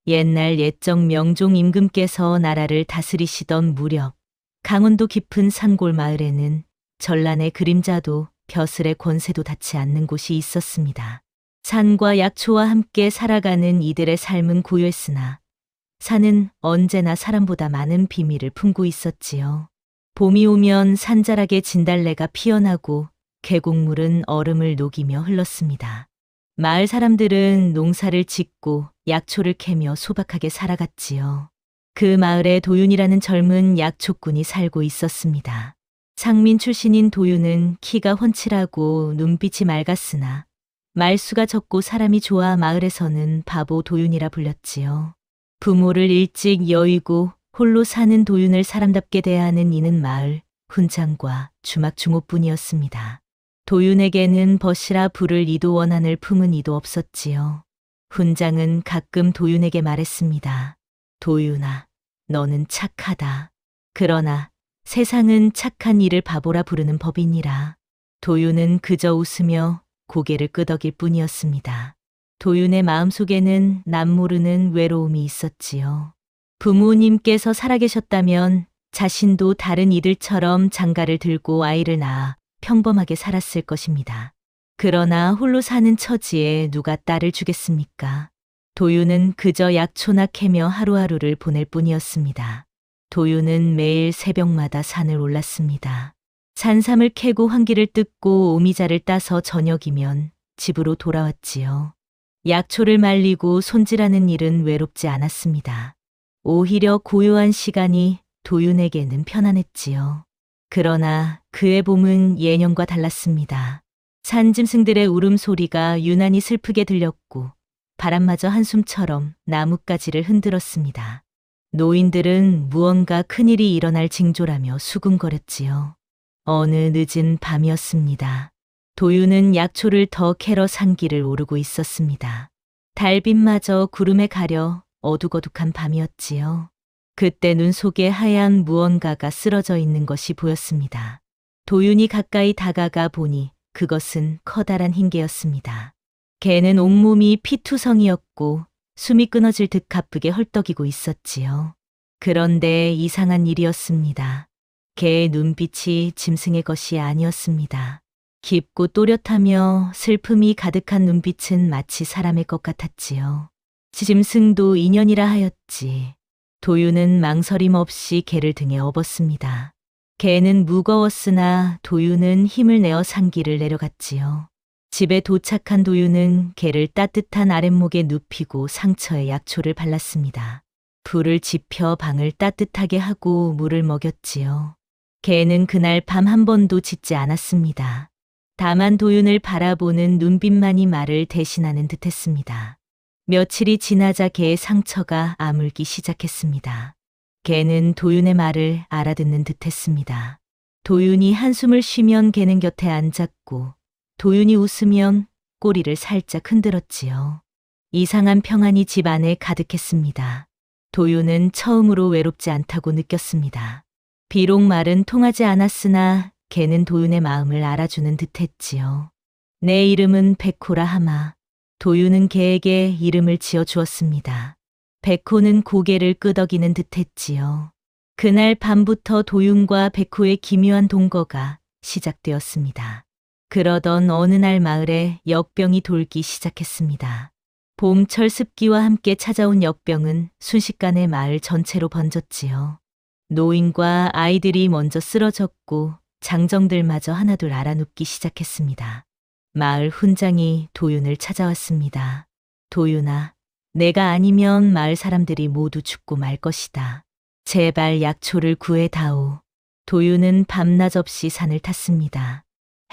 옛날 옛적 명종 임금께서 나라를 다스리시던 무렵 강원도 깊은 산골 마을에는 전란의 그림자도 벼슬의 권세도 닿지 않는 곳이 있었습니다. 산과 약초와 함께 살아가는 이들의 삶은 고요했으나 산은 언제나 사람보다 많은 비밀을 품고 있었지요. 봄이 오면 산자락에 진달래가 피어나고 계곡물은 얼음을 녹이며 흘렀습니다. 마을 사람들은 농사를 짓고 약초를 캐며 소박하게 살아갔지요. 그 마을에 도윤이라는 젊은 약초꾼이 살고 있었습니다. 상민 출신인 도윤은 키가 훤칠하고 눈빛이 맑았으나 말수가 적고 사람이 좋아 마을에서는 바보 도윤이라 불렸지요. 부모를 일찍 여의고 홀로 사는 도윤을 사람답게 대하는 이는 마을 훈장과 주막 주모뿐이었습니다. 도윤에게는 벗이라 부를 이도 원한을 품은 이도 없었지요. 훈장은 가끔 도윤에게 말했습니다. 도윤아, 너는 착하다. 그러나 세상은 착한 이를 바보라 부르는 법이니라. 도윤은 그저 웃으며 고개를 끄덕일 뿐이었습니다. 도윤의 마음속에는 남모르는 외로움이 있었지요. 부모님께서 살아계셨다면 자신도 다른 이들처럼 장가를 들고 아이를 낳아 평범하게 살았을 것입니다. 그러나 홀로 사는 처지에 누가 딸을 주겠습니까? 도윤은 그저 약초나 캐며 하루하루를 보낼 뿐이었습니다. 도윤은 매일 새벽마다 산을 올랐습니다. 산삼을 캐고 환기를 뜯고 오미자를 따서 저녁이면 집으로 돌아왔지요. 약초를 말리고 손질하는 일은 외롭지 않았습니다. 오히려 고요한 시간이 도윤에게는 편안했지요. 그러나 그의 봄은 예년과 달랐습니다. 산짐승들의 울음소리가 유난히 슬프게 들렸고 바람마저 한숨처럼 나뭇가지를 흔들었습니다. 노인들은 무언가 큰일이 일어날 징조라며 수군거렸지요. 어느 늦은 밤이었습니다. 도윤은 약초를 더 캐러 산길을 오르고 있었습니다. 달빛마저 구름에 가려 어둑어둑한 밤이었지요. 그때 눈 속에 하얀 무언가가 쓰러져 있는 것이 보였습니다. 도윤이 가까이 다가가 보니 그것은 커다란 흰개였습니다. 개는 온몸이 피투성이었고 숨이 끊어질 듯 가쁘게 헐떡이고 있었지요. 그런데 이상한 일이었습니다. 개의 눈빛이 짐승의 것이 아니었습니다. 깊고 또렷하며 슬픔이 가득한 눈빛은 마치 사람의 것 같았지요. 짐승도 인연이라 하였지. 도윤은 망설임 없이 개를 등에 업었습니다. 개는 무거웠으나 도윤은 힘을 내어 산길을 내려갔지요. 집에 도착한 도윤은 개를 따뜻한 아랫목에 눕히고 상처에 약초를 발랐습니다. 불을 지펴 방을 따뜻하게 하고 물을 먹였지요. 개는 그날 밤 한 번도 짖지 않았습니다. 다만 도윤을 바라보는 눈빛만이 말을 대신하는 듯했습니다. 며칠이 지나자 개의 상처가 아물기 시작했습니다. 개는 도윤의 말을 알아듣는 듯했습니다. 도윤이 한숨을 쉬면 개는 곁에 앉았고 도윤이 웃으면 꼬리를 살짝 흔들었지요. 이상한 평안이 집 안에 가득했습니다. 도윤은 처음으로 외롭지 않다고 느꼈습니다. 비록 말은 통하지 않았으나 개는 도윤의 마음을 알아주는 듯했지요. 내 이름은 백호라 하마. 도윤은 개에게 이름을 지어 주었습니다. 백호는 고개를 끄덕이는 듯했지요. 그날 밤부터 도윤과 백호의 기묘한 동거가 시작되었습니다. 그러던 어느 날 마을에 역병이 돌기 시작했습니다. 봄철 습기와 함께 찾아온 역병은 순식간에 마을 전체로 번졌지요. 노인과 아이들이 먼저 쓰러졌고 장정들마저 하나둘 알아눕기 시작했습니다. 마을 훈장이 도윤을 찾아왔습니다. 도윤아, 내가 아니면 마을 사람들이 모두 죽고 말 것이다. 제발 약초를 구해다오. 도윤은 밤낮 없이 산을 탔습니다.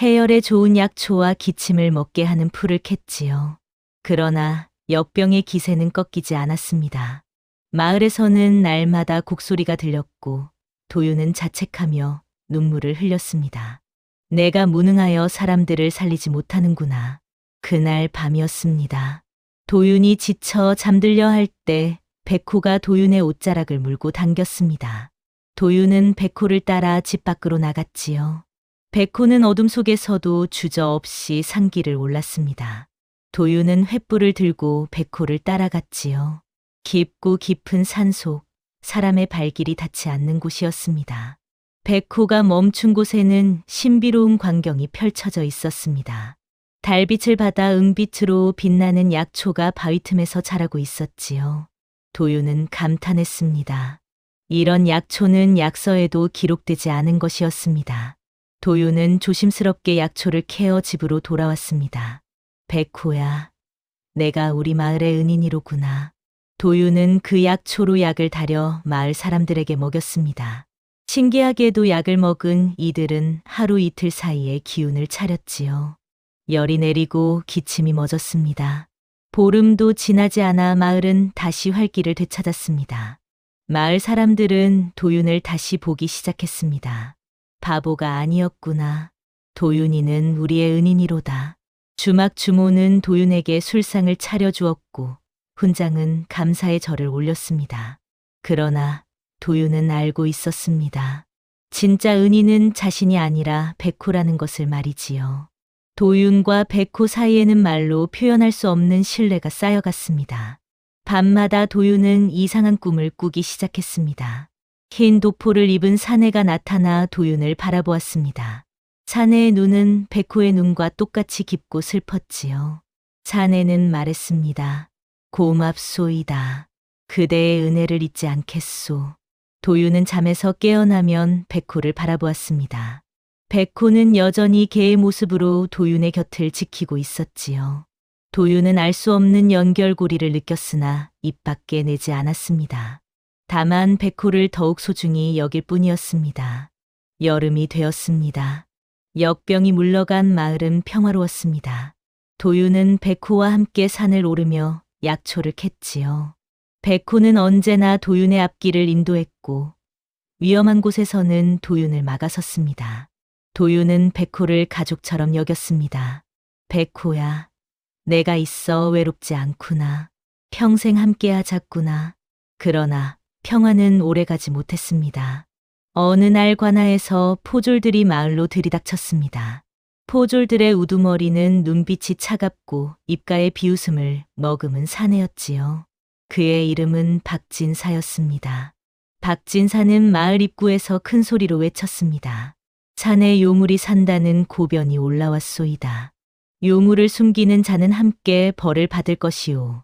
해열에 좋은 약초와 기침을 먹게 하는 풀을 캤지요. 그러나 역병의 기세는 꺾이지 않았습니다. 마을에서는 날마다 곡소리가 들렸고 도윤은 자책하며 눈물을 흘렸습니다. 내가 무능하여 사람들을 살리지 못하는구나. 그날 밤이었습니다. 도윤이 지쳐 잠들려 할 때 백호가 도윤의 옷자락을 물고 당겼습니다. 도윤은 백호를 따라 집 밖으로 나갔지요. 백호는 어둠 속에서도 주저없이 산길을 올랐습니다. 도윤은 횃불을 들고 백호를 따라갔지요. 깊고 깊은 산속, 사람의 발길이 닿지 않는 곳이었습니다. 백호가 멈춘 곳에는 신비로운 광경이 펼쳐져 있었습니다. 달빛을 받아 은빛으로 빛나는 약초가 바위 틈에서 자라고 있었지요. 도윤은 감탄했습니다. 이런 약초는 약서에도 기록되지 않은 것이었습니다. 도윤은 조심스럽게 약초를 캐어 집으로 돌아왔습니다. 백호야, 내가 우리 마을의 은인이로구나. 도윤은 그 약초로 약을 다려 마을 사람들에게 먹였습니다. 신기하게도 약을 먹은 이들은 하루 이틀 사이에 기운을 차렸지요. 열이 내리고 기침이 멎었습니다. 보름도 지나지 않아 마을은 다시 활기를 되찾았습니다. 마을 사람들은 도윤을 다시 보기 시작했습니다. 바보가 아니었구나. 도윤이는 우리의 은인이로다. 주막 주모는 도윤에게 술상을 차려주었고 훈장은 감사의 절을 올렸습니다. 그러나 도윤은 알고 있었습니다. 진짜 은인은 자신이 아니라 백호라는 것을 말이지요. 도윤과 백호 사이에는 말로 표현할 수 없는 신뢰가 쌓여갔습니다. 밤마다 도윤은 이상한 꿈을 꾸기 시작했습니다. 흰 도포를 입은 사내가 나타나 도윤을 바라보았습니다. 사내의 눈은 백호의 눈과 똑같이 깊고 슬펐지요. 사내는 말했습니다. 고맙소이다. 그대의 은혜를 잊지 않겠소. 도윤은 잠에서 깨어나면 백호를 바라보았습니다. 백호는 여전히 개의 모습으로 도윤의 곁을 지키고 있었지요. 도윤은 알 수 없는 연결고리를 느꼈으나 입 밖에 내지 않았습니다. 다만 백호를 더욱 소중히 여길 뿐이었습니다. 여름이 되었습니다. 역병이 물러간 마을은 평화로웠습니다. 도윤은 백호와 함께 산을 오르며 약초를 캤지요. 백호는 언제나 도윤의 앞길을 인도했고 위험한 곳에서는 도윤을 막아섰습니다. 도윤은 백호를 가족처럼 여겼습니다. 백호야, 내가 있어 외롭지 않구나. 평생 함께하자꾸나. 그러나 평화는 오래가지 못했습니다. 어느 날 관아에서 포졸들이 마을로 들이닥쳤습니다. 포졸들의 우두머리는 눈빛이 차갑고 입가의 비웃음을 머금은 사내였지요. 그의 이름은 박진사였습니다. 박진사는 마을 입구에서 큰 소리로 외쳤습니다. 산에 요물이 산다는 고변이 올라왔소이다. 요물을 숨기는 자는 함께 벌을 받을 것이오.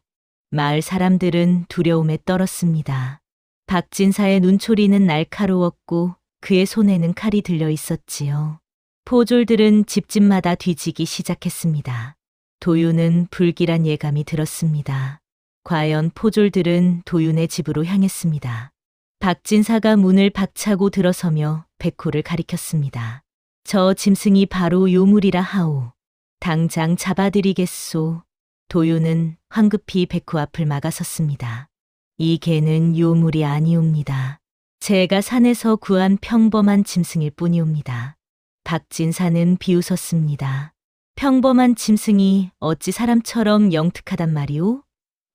마을 사람들은 두려움에 떨었습니다. 박진사의 눈초리는 날카로웠고 그의 손에는 칼이 들려 있었지요. 포졸들은 집집마다 뒤지기 시작했습니다. 도윤은 불길한 예감이 들었습니다. 과연 포졸들은 도윤의 집으로 향했습니다. 박진사가 문을 박차고 들어서며 백호를 가리켰습니다. 저 짐승이 바로 요물이라 하오. 당장 잡아드리겠소. 도윤은 황급히 백호 앞을 막아섰습니다. 이 개는 요물이 아니옵니다. 제가 산에서 구한 평범한 짐승일 뿐이옵니다. 박진사는 비웃었습니다. 평범한 짐승이 어찌 사람처럼 영특하단 말이오?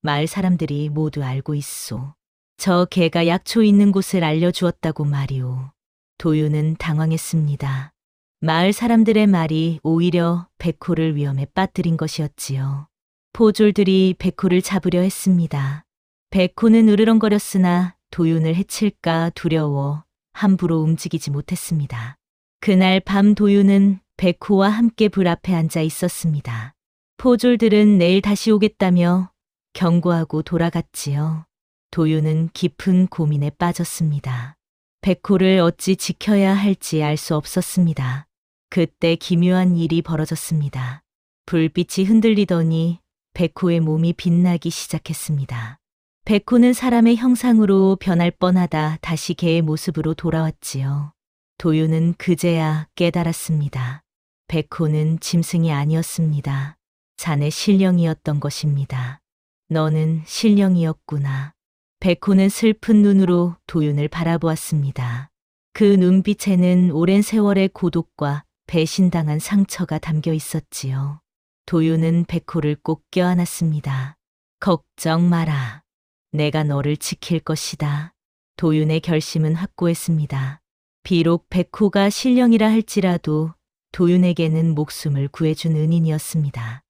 마을 사람들이 모두 알고 있소. 저 개가 약초 있는 곳을 알려주었다고 말이오. 도윤은 당황했습니다. 마을 사람들의 말이 오히려 백호를 위험에 빠뜨린 것이었지요. 포졸들이 백호를 잡으려 했습니다. 백호는 으르렁거렸으나 도윤을 해칠까 두려워 함부로 움직이지 못했습니다. 그날 밤 도윤은 백호와 함께 불 앞에 앉아 있었습니다. 포졸들은 내일 다시 오겠다며 경고하고 돌아갔지요. 도윤은 깊은 고민에 빠졌습니다. 백호를 어찌 지켜야 할지 알 수 없었습니다. 그때 기묘한 일이 벌어졌습니다. 불빛이 흔들리더니 백호의 몸이 빛나기 시작했습니다. 백호는 사람의 형상으로 변할 뻔하다 다시 개의 모습으로 돌아왔지요. 도윤은 그제야 깨달았습니다. 백호는 짐승이 아니었습니다. 자네 신령이었던 것입니다. 너는 신령이었구나. 백호는 슬픈 눈으로 도윤을 바라보았습니다. 그 눈빛에는 오랜 세월의 고독과 배신당한 상처가 담겨 있었지요. 도윤은 백호를 꼭 껴안았습니다. 걱정 마라. 내가 너를 지킬 것이다. 도윤의 결심은 확고했습니다. 비록 백호가 신령이라 할지라도 도윤에게는 목숨을 구해준 은인이었습니다.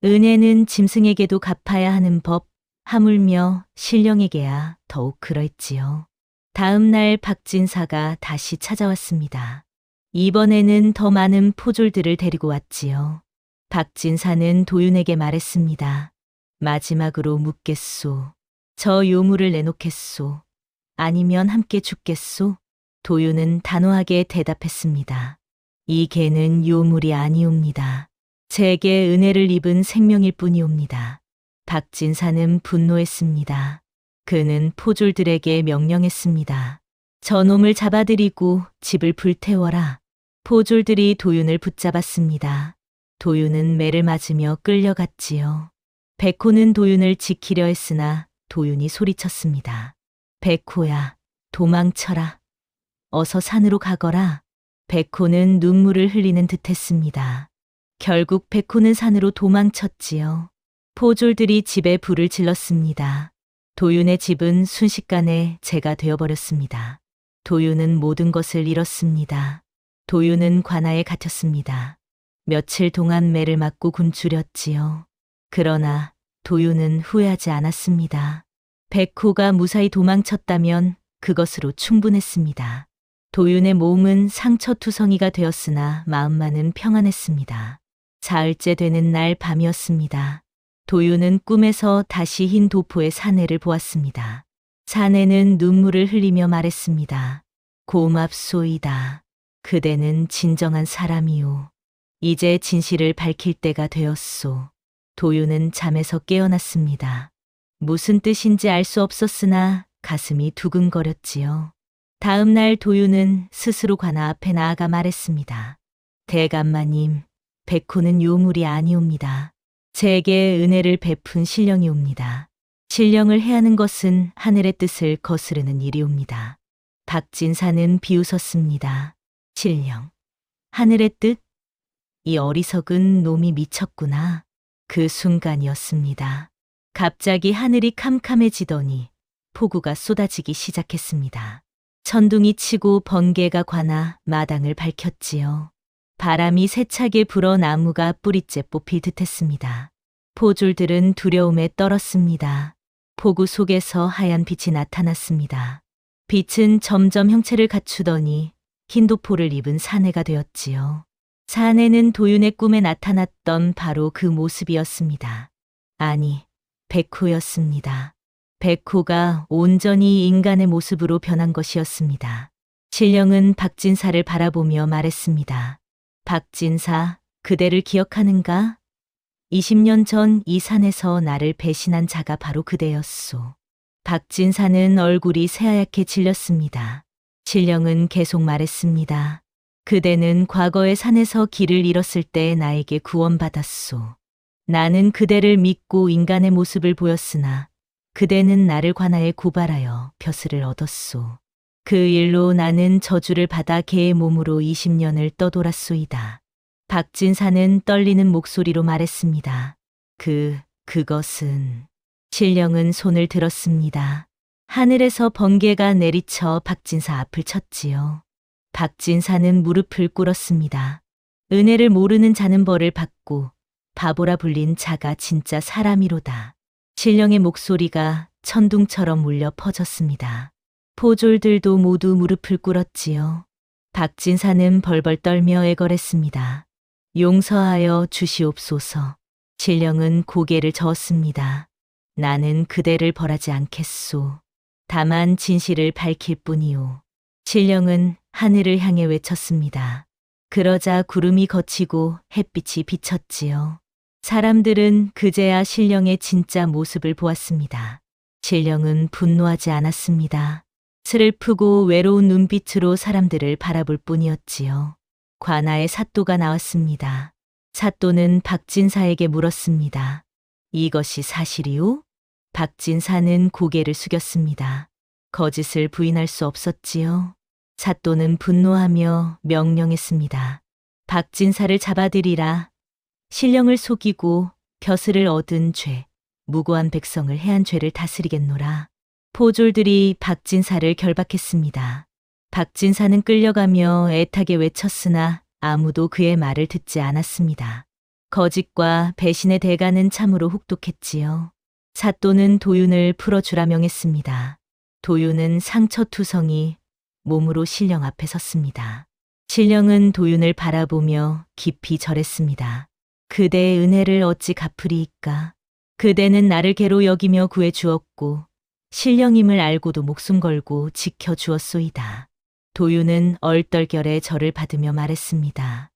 은혜는 짐승에게도 갚아야 하는 법, 하물며 신령에게야 더욱 그러했지요. 다음 날 박진사가 다시 찾아왔습니다. 이번에는 더 많은 포졸들을 데리고 왔지요. 박진사는 도윤에게 말했습니다. 마지막으로 묻겠소. 저 요물을 내놓겠소. 아니면 함께 죽겠소? 도윤은 단호하게 대답했습니다. 이 개는 요물이 아니옵니다. 제게 은혜를 입은 생명일 뿐이옵니다. 박진사는 분노했습니다. 그는 포졸들에게 명령했습니다. 저놈을 잡아들이고 집을 불태워라. 포졸들이 도윤을 붙잡았습니다. 도윤은 매를 맞으며 끌려갔지요. 백호는 도윤을 지키려 했으나 도윤이 소리쳤습니다. 백호야, 도망쳐라. 어서 산으로 가거라. 백호는 눈물을 흘리는 듯했습니다. 결국 백호는 산으로 도망쳤지요. 포졸들이 집에 불을 질렀습니다. 도윤의 집은 순식간에 재가 되어버렸습니다. 도윤은 모든 것을 잃었습니다. 도윤은 관아에 갇혔습니다. 며칠 동안 매를 맞고 굶주렸지요. 그러나 도윤은 후회하지 않았습니다. 백호가 무사히 도망쳤다면 그것으로 충분했습니다. 도윤의 몸은 상처투성이가 되었으나 마음만은 평안했습니다. 사흘째 되는 날 밤이었습니다. 도윤은 꿈에서 다시 흰 도포의 사내를 보았습니다. 사내는 눈물을 흘리며 말했습니다. 고맙소이다. 그대는 진정한 사람이오. 이제 진실을 밝힐 때가 되었소. 도윤은 잠에서 깨어났습니다. 무슨 뜻인지 알 수 없었으나 가슴이 두근거렸지요. 다음 날 도윤은 스스로 관아 앞에 나아가 말했습니다. 대감마님, 백호는 요물이 아니옵니다. 제게 은혜를 베푼 신령이옵니다. 신령을 해하는 것은 하늘의 뜻을 거스르는 일이옵니다. 박진사는 비웃었습니다. 신령, 하늘의 뜻? 이 어리석은 놈이 미쳤구나. 그 순간이었습니다. 갑자기 하늘이 캄캄해지더니 폭우가 쏟아지기 시작했습니다. 천둥이 치고 번개가 관아 마당을 밝혔지요. 바람이 세차게 불어 나무가 뿌리째 뽑힐 듯했습니다. 포졸들은 두려움에 떨었습니다. 폭우 속에서 하얀 빛이 나타났습니다. 빛은 점점 형체를 갖추더니 흰도포를 입은 사내가 되었지요. 사내는 도윤의 꿈에 나타났던 바로 그 모습이었습니다. 아니, 백호였습니다. 백호가 온전히 인간의 모습으로 변한 것이었습니다. 신령은 박진사를 바라보며 말했습니다. 박진사, 그대를 기억하는가? 20년 전 이 산에서 나를 배신한 자가 바로 그대였소. 박진사는 얼굴이 새하얗게 질렸습니다. 신령은 계속 말했습니다. 그대는 과거의 산에서 길을 잃었을 때 나에게 구원받았소. 나는 그대를 믿고 인간의 모습을 보였으나 그대는 나를 관아에 고발하여 벼슬을 얻었소. 그 일로 나는 저주를 받아 개의 몸으로 20년을 떠돌았소이다. 박진사는 떨리는 목소리로 말했습니다. 그것은... 신령은 손을 들었습니다. 하늘에서 번개가 내리쳐 박진사 앞을 쳤지요. 박진사는 무릎을 꿇었습니다. 은혜를 모르는 자는 벌을 받고 바보라 불린 자가 진짜 사람이로다. 신령의 목소리가 천둥처럼 울려 퍼졌습니다. 포졸들도 모두 무릎을 꿇었지요. 박진사는 벌벌 떨며 애걸했습니다. 용서하여 주시옵소서. 신령은 고개를 저었습니다. 나는 그대를 벌하지 않겠소. 다만 진실을 밝힐 뿐이오. 신령은 하늘을 향해 외쳤습니다. 그러자 구름이 걷히고 햇빛이 비쳤지요. 사람들은 그제야 신령의 진짜 모습을 보았습니다. 신령은 분노하지 않았습니다. 슬프고 외로운 눈빛으로 사람들을 바라볼 뿐이었지요. 관아의 사또가 나왔습니다. 사또는 박진사에게 물었습니다. 이것이 사실이오? 박진사는 고개를 숙였습니다. 거짓을 부인할 수 없었지요. 사또는 분노하며 명령했습니다. 박진사를 잡아들이라. 신령을 속이고 벼슬을 얻은 죄, 무고한 백성을 해한 죄를 다스리겠노라. 포졸들이 박진사를 결박했습니다. 박진사는 끌려가며 애타게 외쳤으나 아무도 그의 말을 듣지 않았습니다. 거짓과 배신의 대가는 참으로 혹독했지요. 사또는 도윤을 풀어주라 명했습니다. 도윤은 상처투성이 몸으로 신령 앞에 섰습니다. 신령은 도윤을 바라보며 깊이 절했습니다. 그대의 은혜를 어찌 갚으리이까. 그대는 나를 개로 여기며 구해 주었고 신령임을 알고도 목숨 걸고 지켜 주었소이다. 도윤은 얼떨결에 절을 받으며 말했습니다.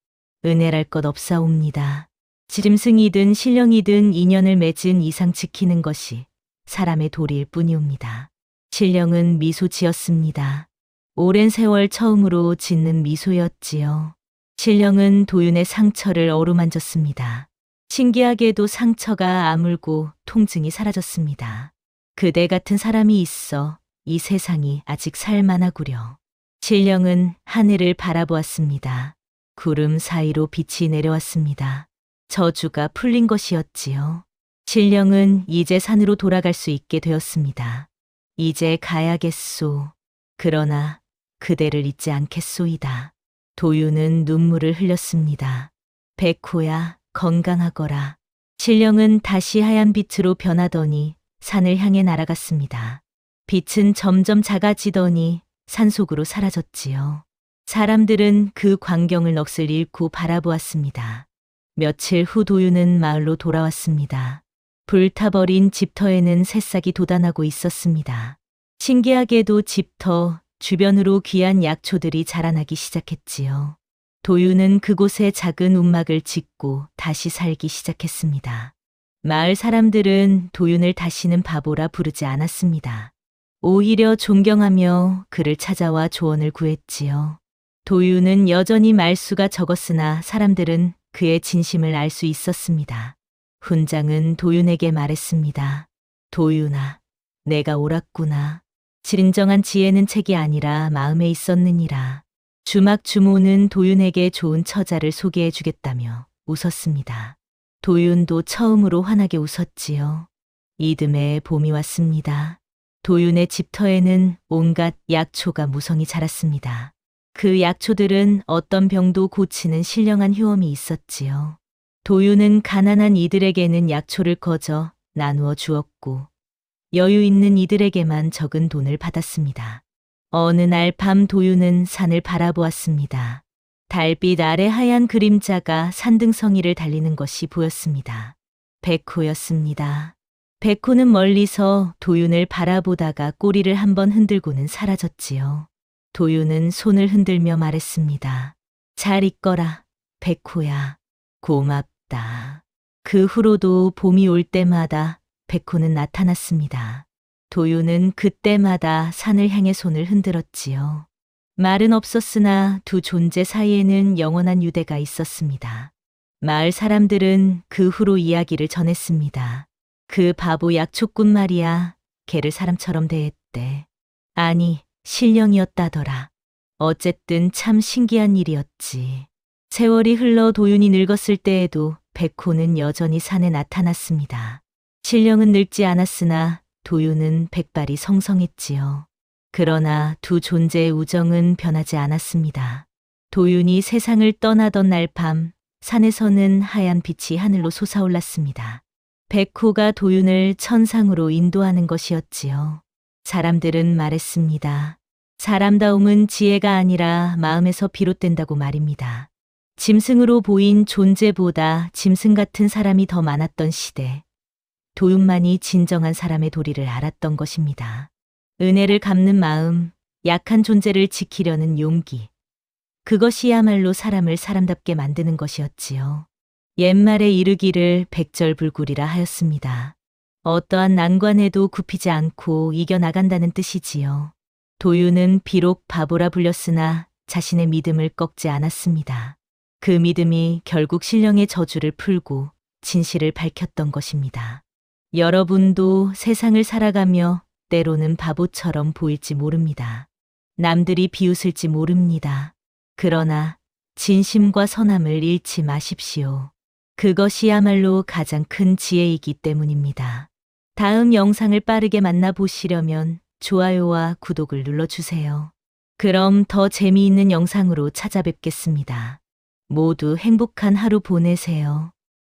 은혜랄 것 없사옵니다. 지짐승이든 신령이든 인연을 맺은 이상 지키는 것이 사람의 도리일 뿐이옵니다. 신령은 미소 지었습니다. 오랜 세월 처음으로 짓는 미소였지요. 신령은 도윤의 상처를 어루만졌습니다. 신기하게도 상처가 아물고 통증이 사라졌습니다. 그대 같은 사람이 있어 이 세상이 아직 살만하구려. 신령은 하늘을 바라보았습니다. 구름 사이로 빛이 내려왔습니다. 저주가 풀린 것이었지요. 신령은 이제 산으로 돌아갈 수 있게 되었습니다. 이제 가야겠소. 그러나 그대를 잊지 않겠소이다. 도윤은 눈물을 흘렸습니다. 백호야, 건강하거라. 신령은 다시 하얀 빛으로 변하더니 산을 향해 날아갔습니다. 빛은 점점 작아지더니 산속으로 사라졌지요. 사람들은 그 광경을 넋을 잃고 바라보았습니다. 며칠 후 도윤은 마을로 돌아왔습니다. 불타버린 집터에는 새싹이 돋아나고 있었습니다. 신기하게도 집터 주변으로 귀한 약초들이 자라나기 시작했지요. 도윤은 그곳에 작은 움막을 짓고 다시 살기 시작했습니다. 마을 사람들은 도윤을 다시는 바보라 부르지 않았습니다. 오히려 존경하며 그를 찾아와 조언을 구했지요. 도윤은 여전히 말수가 적었으나 사람들은 그의 진심을 알 수 있었습니다. 훈장은 도윤에게 말했습니다. 도윤아, 내가 옳았구나. 진정한 지혜는 책이 아니라 마음에 있었느니라. 주막 주모는 도윤에게 좋은 처자를 소개해 주겠다며 웃었습니다. 도윤도 처음으로 환하게 웃었지요. 이듬해 봄이 왔습니다. 도윤의 집터에는 온갖 약초가 무성히 자랐습니다. 그 약초들은 어떤 병도 고치는 신령한 효험이 있었지요. 도윤은 가난한 이들에게는 약초를 거저 나누어 주었고 여유 있는 이들에게만 적은 돈을 받았습니다. 어느 날 밤 도윤은 산을 바라보았습니다. 달빛 아래 하얀 그림자가 산등성이를 달리는 것이 보였습니다. 백호였습니다. 백호는 멀리서 도윤을 바라보다가 꼬리를 한번 흔들고는 사라졌지요. 도윤은 손을 흔들며 말했습니다. 잘 있거라, 백호야. 고맙다. 그 후로도 봄이 올 때마다 백호는 나타났습니다. 도윤은 그때마다 산을 향해 손을 흔들었지요. 말은 없었으나 두 존재 사이에는 영원한 유대가 있었습니다. 마을 사람들은 그 후로 이야기를 전했습니다. 그 바보 약초꾼 말이야, 걔를 사람처럼 대했대. 아니, 신령이었다더라. 어쨌든 참 신기한 일이었지. 세월이 흘러 도윤이 늙었을 때에도 백호는 여전히 산에 나타났습니다. 신령은 늙지 않았으나 도윤은 백발이 성성했지요. 그러나 두 존재의 우정은 변하지 않았습니다. 도윤이 세상을 떠나던 날 밤, 산에서는 하얀 빛이 하늘로 솟아올랐습니다. 백호가 도윤을 천상으로 인도하는 것이었지요. 사람들은 말했습니다. 사람다움은 지혜가 아니라 마음에서 비롯된다고 말입니다. 짐승으로 보인 존재보다 짐승 같은 사람이 더 많았던 시대. 도윤만이 진정한 사람의 도리를 알았던 것입니다. 은혜를 갚는 마음, 약한 존재를 지키려는 용기. 그것이야말로 사람을 사람답게 만드는 것이었지요. 옛말에 이르기를 백절불굴이라 하였습니다. 어떠한 난관에도 굽히지 않고 이겨나간다는 뜻이지요. 도윤은 비록 바보라 불렸으나 자신의 믿음을 꺾지 않았습니다. 그 믿음이 결국 신령의 저주를 풀고 진실을 밝혔던 것입니다. 여러분도 세상을 살아가며 때로는 바보처럼 보일지 모릅니다. 남들이 비웃을지 모릅니다. 그러나 진심과 선함을 잃지 마십시오. 그것이야말로 가장 큰 지혜이기 때문입니다. 다음 영상을 빠르게 만나보시려면 좋아요와 구독을 눌러주세요. 그럼 더 재미있는 영상으로 찾아뵙겠습니다. 모두 행복한 하루 보내세요.